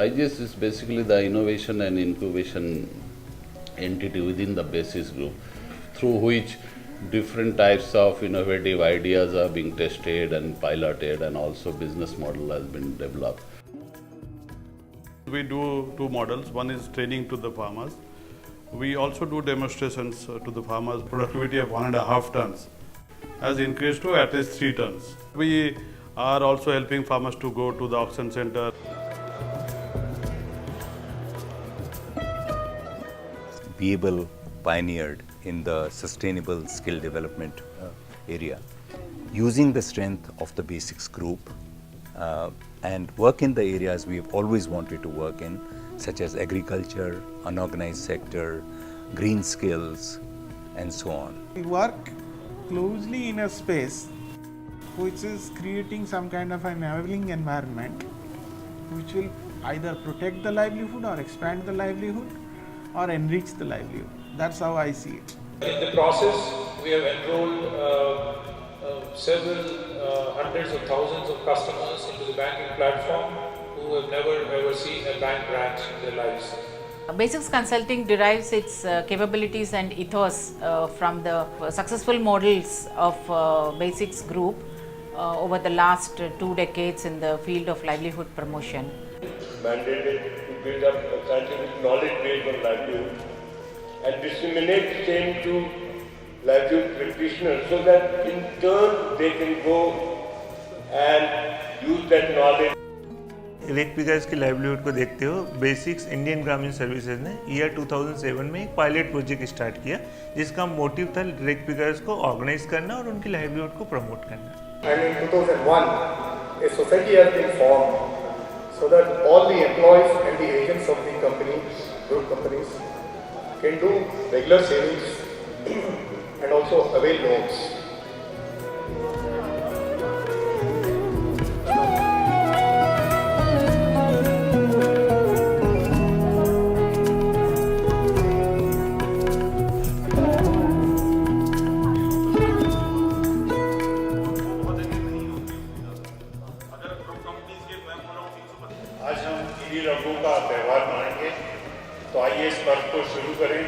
IGS is basically the innovation and incubation entity within the Basix group, through which different types of innovative ideas are being tested and piloted, and also business model has been developed. We do two models. One is training to the farmers. We also do demonstrations to the farmers. Productivity of 1.5 tons has increased to at least 3 tons. We are also helping farmers to go to the auction center. Able pioneered in the sustainable skill development area, using the strength of the Basix group and work in the areas we have always wanted to work in, such as agriculture, unorganized sector, green skills, and so on. We work closely in a space which is creating some kind of an enabling environment which will either protect the livelihood or expand the livelihood or enrich the livelihood. That's how I see it. In the process, we have enrolled several hundreds of thousands of customers into the banking platform who have never ever seen a bank branch in their lives. Basix Consulting derives its capabilities and ethos from the successful models of Basix Group over the last 2 decades in the field of livelihood promotion. Mandated to build up a scientific knowledge based on livelihood and disseminate same to livelihood practitioners so that in turn they can go and use that knowledge. रेटपिकर्स की livelihood को देखते हो, basics Indian ग्रामीण services ने year 2007 में एक pilot project start किया जिसका मोटिव था रेटपिकर्स को ऑर्गेनाइज करना और उनकी लाइवलीहुड को प्रमोट करना. And in 2001, a society has been formed so that all the employees and the agents of the company, group companies, can do regular savings and also avail loans. आज हम ईद रबू का त्यौहार मनाएंगे, तो आइए इस पर्व को शुरू करें.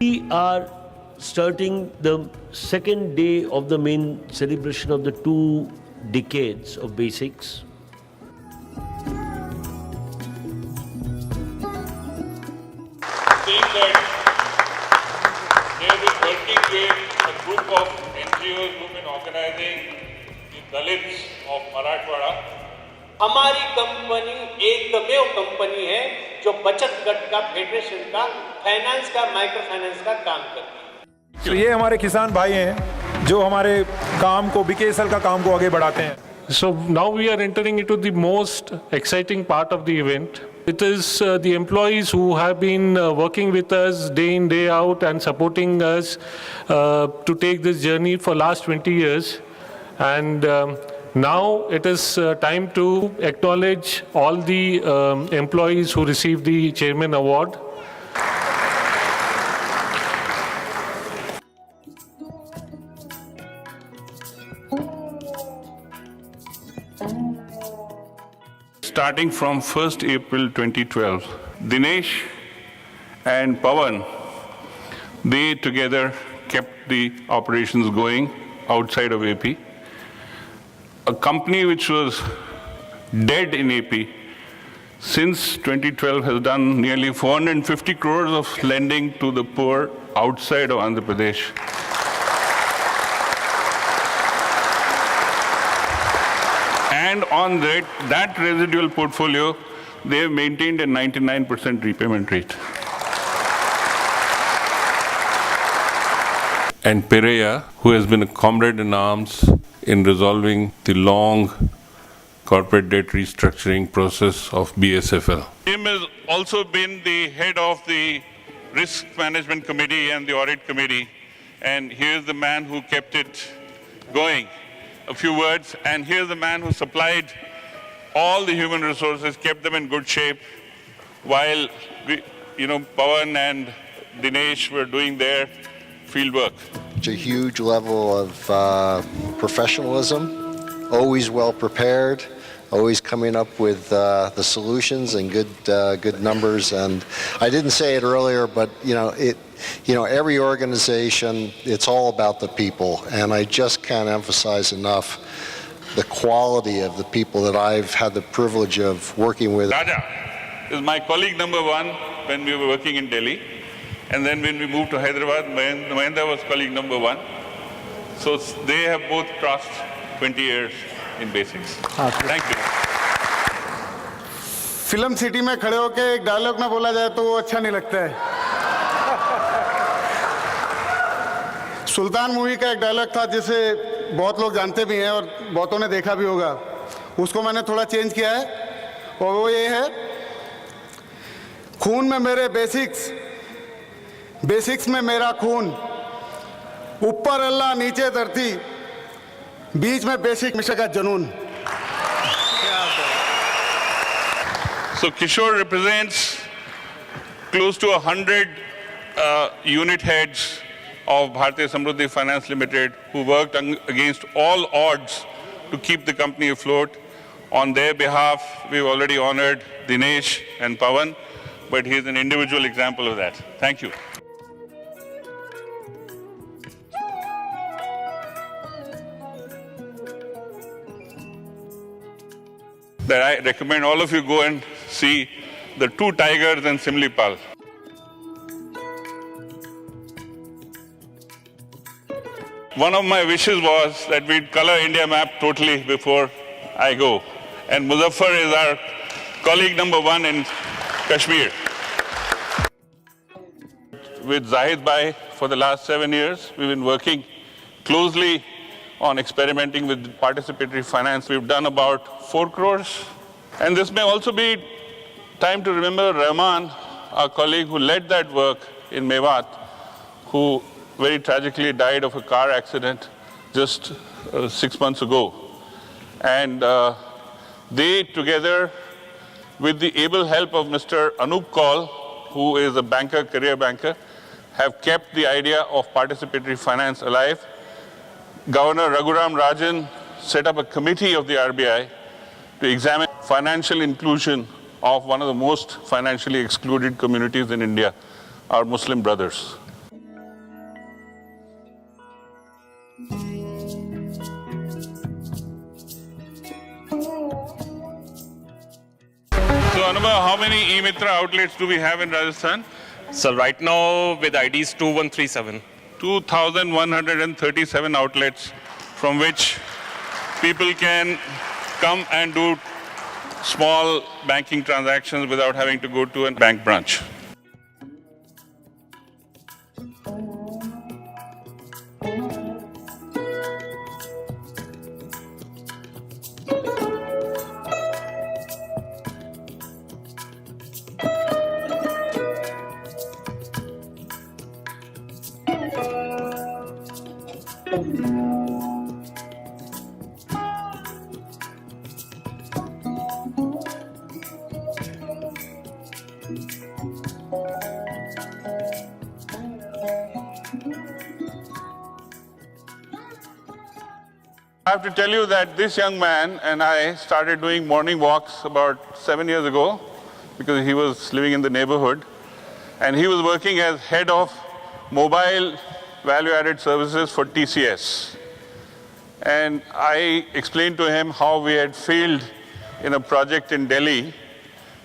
We are starting the second day of the main celebration of the 2 decades of Basix. Saying that they have been working with a group of NGOs who have been organizing the Dalits of Marathwada. हमारी company एकमेव company है जो बचत गट का, federation का, finance का, micro finance का काम करती है. तो ये हमारे किसान भाई हैं जो हमारे काम को, बीकेएसएल का काम को आगे बढ़ाते हैं. So now we are entering into the most exciting part of the event. It is the employees who have been working with us day in, day out and supporting us to take this journey for last 20 years. And now it is time to acknowledge all the employees who received the Chairman Award. Starting from 1st April 2012, Dinesh and Pawan, they together kept the operations going outside of AP. A company which was dead in AP since 2012 has done nearly 450 crores of lending to the poor outside of Andhra Pradesh. And on that residual portfolio, they have maintained a 99% repayment rate. And Pereya, who has been a comrade in arms in resolving the long corporate debt restructuring process of BSFL. Jim has also been the head of the Risk Management Committee and the Audit Committee, and here's the man who kept it going. A few words, and here's the man who supplied all the human resources, kept them in good shape, while Pawan and Dinesh were doing their field work. It's a huge level of professionalism, always well prepared, always coming up with the solutions and good numbers. And I didn't say it earlier, but every organization, it's all about the people, and I just can't emphasize enough the quality of the people that I've had the privilege of working with. Raja is my colleague number one when we were working in Delhi. And then when we moved to Hyderabad, Mahendra was colleague number one. So they have both crossed 20 years in Basix. Thank you. Film city में खड़े होके एक dialogue ना बोला जाए तो वो अच्छा नहीं लगता है। सुल्तान मूवी का एक डायलॉग था जिसे बहुत लोग जानते भी हैं और बहुतों ने देखा भी होगा। उसको मैंने थोड़ा चेंज किया है और वो ये है, खून में मेरे बेसिक्स में मेरा खून, ऊपर अल्लाह नीचे धरती, बीच में बेसिक मिशन का जुनून। So Kishore represents close to 100 unit heads of Bharatiya Samruddhi Finance Limited who worked against all odds to keep the company afloat. On their behalf, we've already honored Dinesh and Pawan, but he's an individual example of that. Thank you. That I recommend all of you go and see the two tigers in Simlipal. One of my wishes was that we'd color India map totally before I go. And Muzaffar is our colleague number one in Kashmir. With Zahid Bhai for the last 7 years, we've been working closely on experimenting with participatory finance. We've done about 4 crores. And this may also be time to remember Rahman, our colleague who led that work in Mewat, who very tragically died of a car accident just 6 months ago. And they, together with the able help of Mr. Anup Kaul, who is a banker, career banker, have kept the idea of participatory finance alive. Governor Raghuram Rajan set up a committee of the RBI to examine financial inclusion of one of the most financially excluded communities in India, our Muslim brothers. So Anubhav, how many e-Mitra outlets do we have in Rajasthan? So right now with IDs 2137. 2,137 outlets from which people can come and do small banking transactions without having to go to a bank branch. I have to tell you that this young man and I started doing morning walks about 7 years ago because he was living in the neighborhood and he was working as head of mobile value-added services for TCS. And I explained to him how we had failed in a project in Delhi,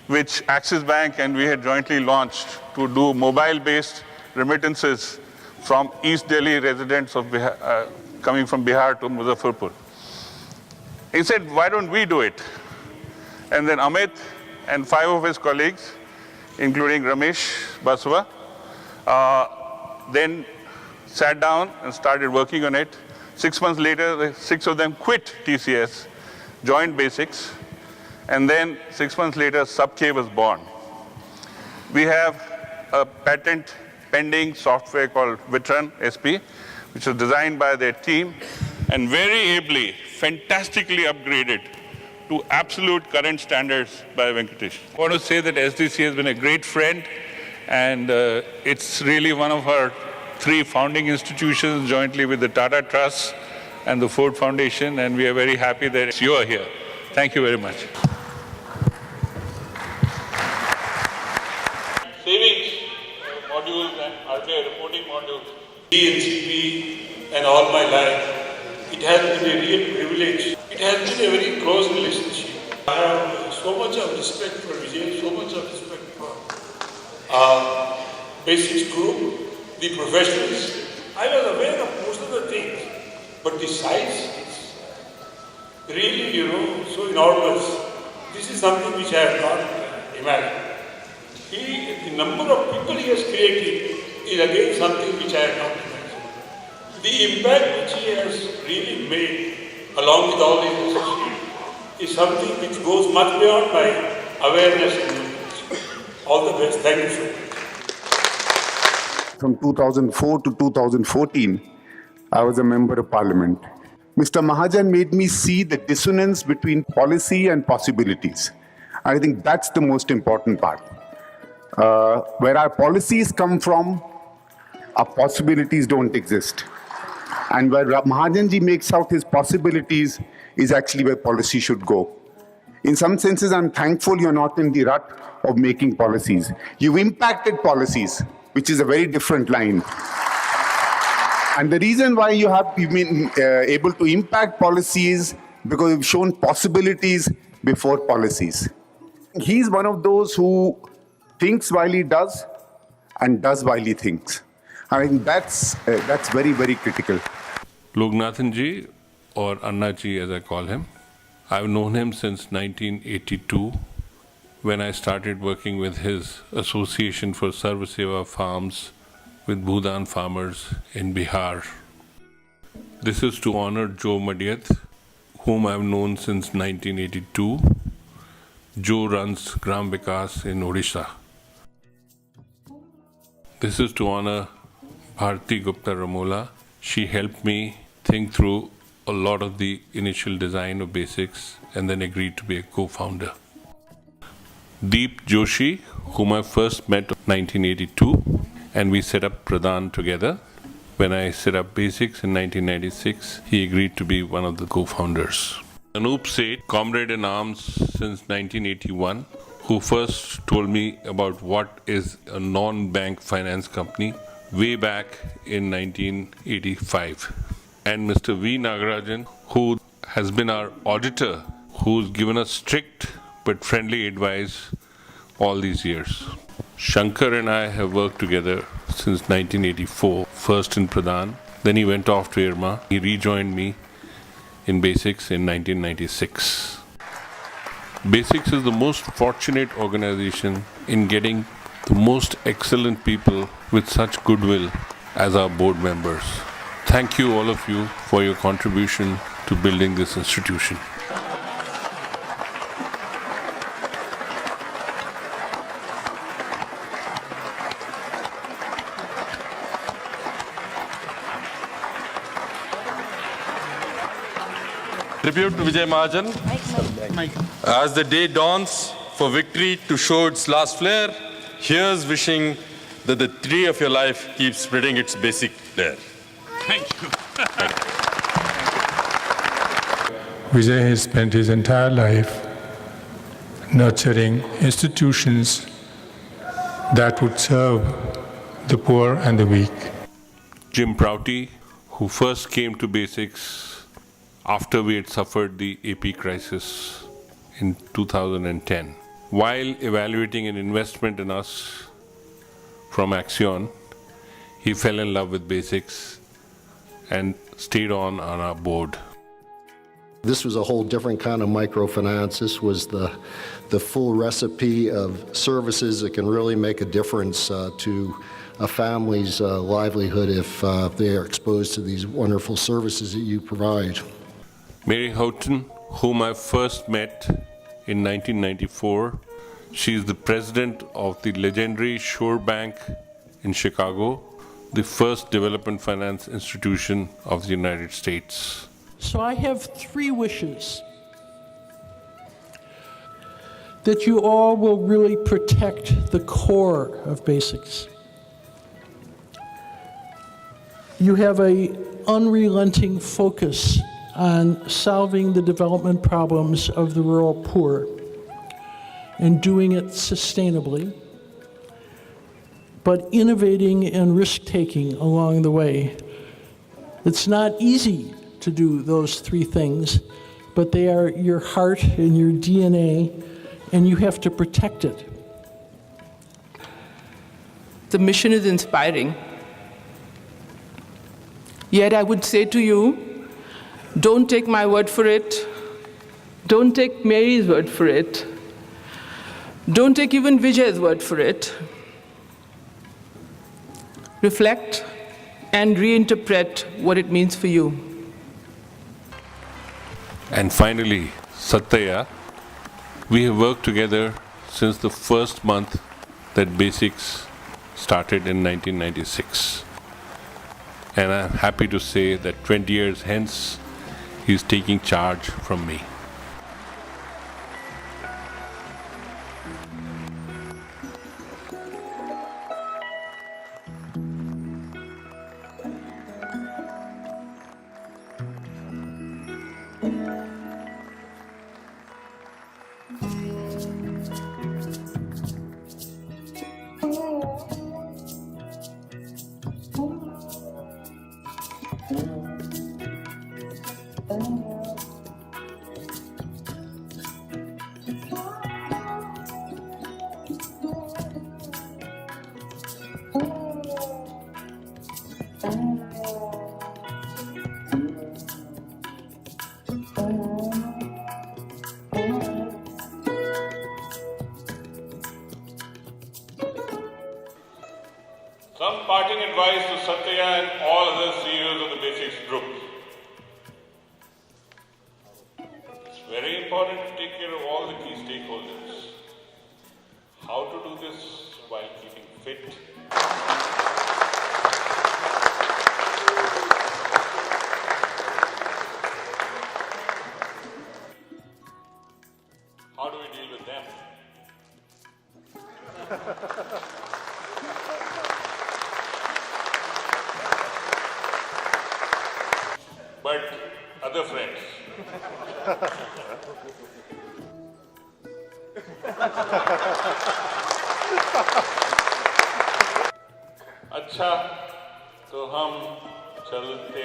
which Axis Bank and we had jointly launched to do mobile-based remittances from East Delhi residents of Bihar, coming from Bihar to Muzaffarpur. He said, why don't we do it? And then Amit and 5 of his colleagues, including Ramesh Baswa, then sat down and started working on it. 6 months later, the 6 of them quit TCS, joined Basix, and then 6 months later, SubK was born. We have a patent pending software called Vitran SP, which was designed by their team and very ably, fantastically upgraded to absolute current standards by Venkatesh. I want to say that SDC has been a great friend, and it's really one of our 3 founding institutions jointly with the Tata Trust and the Ford Foundation, and we are very happy that you are here. Thank you very much. Savings modules and RBI reporting modules, DNCP and all my life, it has been a real privilege. It has been a very close relationship. I have so much of respect for Vijay, so much of respect for Basix Group, the professionals. I was aware of most of the things, but the size is really, so enormous. This is something which I have not imagined. The number of people he has created is again something which I have not imagined. The impact which he has really made, along with all these associates, is something which goes much beyond my awareness and knowledge. All the best. Thank you so much. From 2004 to 2014, I was a member of parliament. Mr. Mahajan made me see the dissonance between policy and possibilities. I think that's the most important part. Where our policies come from, our possibilities don't exist. And where Mahajanji makes out his possibilities is actually where policy should go. In some senses, I'm thankful you're not in the rut of making policies. You've impacted policies, which is a very different line. And the reason why you've been able to impact policies because you've shown possibilities before policies. He's one of those who thinks while he does and does while he thinks. I think that's very, very critical. Lognathan ji, or Anna ji as I call him, I've known him since 1982 when I started working with his Association for Sarva Seva Farms with Bhudan farmers in Bihar. This is to honor Joe Madiyat, whom I've known since 1982. Joe runs Gram Vikas in Odisha. This is to honor Bharti Gupta Ramola. She helped me think through a lot of the initial design of Basix and then agreed to be a co-founder. Deep Joshi, whom I first met in 1982, and we set up Pradhan together. When I set up Basix in 1996, he agreed to be one of the co-founders. Anup Seth, comrade in arms since 1981, who first told me about what is a non-bank finance company way back in 1985. And Mr. V. Nagarajan, who has been our auditor, who's given us strict but friendly advice all these years. Shankar and I have worked together since 1984, first in Pradhan, then he went off to Irma. He rejoined me in Basix in 1996. Basix is the most fortunate organization in getting the most excellent people with such goodwill as our board members. Thank you, all of you, for your contribution to building this institution. Tribute to Vijay Mahajan. As the day dawns for victory to show its last flare, here's wishing that the tree of your life keeps spreading its basic flare. Thank you. Vijay has spent his entire life nurturing institutions that would serve the poor and the weak. Jim Prouty, who first came to Basix after we had suffered the AP crisis in 2010. While evaluating an investment in us from Axion, he fell in love with Basix and stayed on our board. This was a whole different kind of microfinance. This was the full recipe of services that can really make a difference to a family's livelihood if they are exposed to these wonderful services that you provide. Mary Houghton, whom I first met in 1994, she is the president of the legendary Shore Bank in Chicago, the first development finance institution of the United States. So I have 3 wishes. That you all will really protect the core of Basix. You have an unrelenting focus on solving the development problems of the rural poor and doing it sustainably, but innovating and risk-taking along the way. It's not easy to do those 3 things, but they are your heart and your DNA, and you have to protect it. The mission is inspiring. Yet I would say to you, don't take my word for it. Don't take Mary's word for it. Don't take even Vijay's word for it. Reflect and reinterpret what it means for you. And finally, Satya, we have worked together since the first month that Basix started in 1996. And I'm happy to say that 20 years hence, he's taking charge from me. Some parting advice to Satya and all other CEOs of the Basix Group. It's very important to take care of all the key stakeholders. How to do this while keeping fit? How do we deal with them? But other friends. अच्छा, तो हम चलते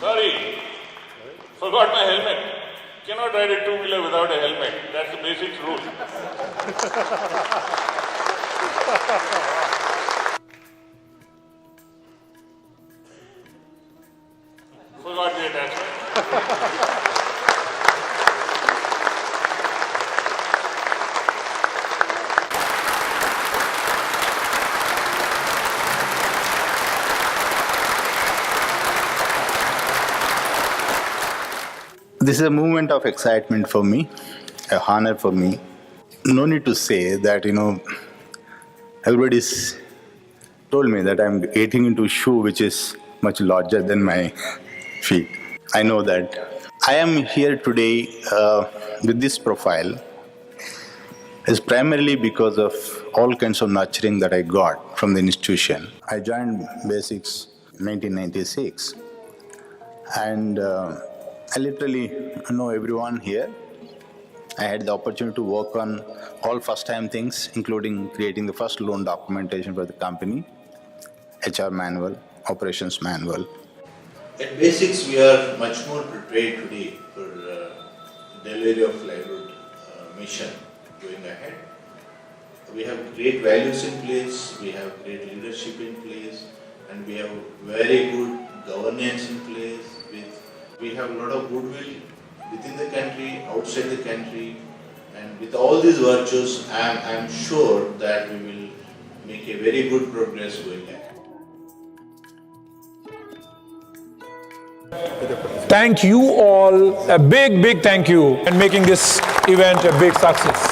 Sorry, forgot my helmet. Cannot ride a two-wheeler without a helmet. That's the basic rule. Forgot the attachment. This is a moment of excitement for me, a honor for me. No need to say that, everybody's told me that I'm getting into a shoe which is much larger than my feet. I know that. I am here today with this profile is primarily because of all kinds of nurturing that I got from the institution. I joined Basix in 1996 and I literally know everyone here. I had the opportunity to work on all first-time things, including creating the first loan documentation for the company. HR manual, operations manual. At Basix, we are much more prepared today for delivery of livelihood mission going ahead. We have great values in place, we have great leadership in place, and we have very good governance in place. We have a lot of goodwill within the country, outside the country, and with all these virtues, I am sure that we will make a very good progress going ahead. Thank you all, a big thank you, and making this event a big success.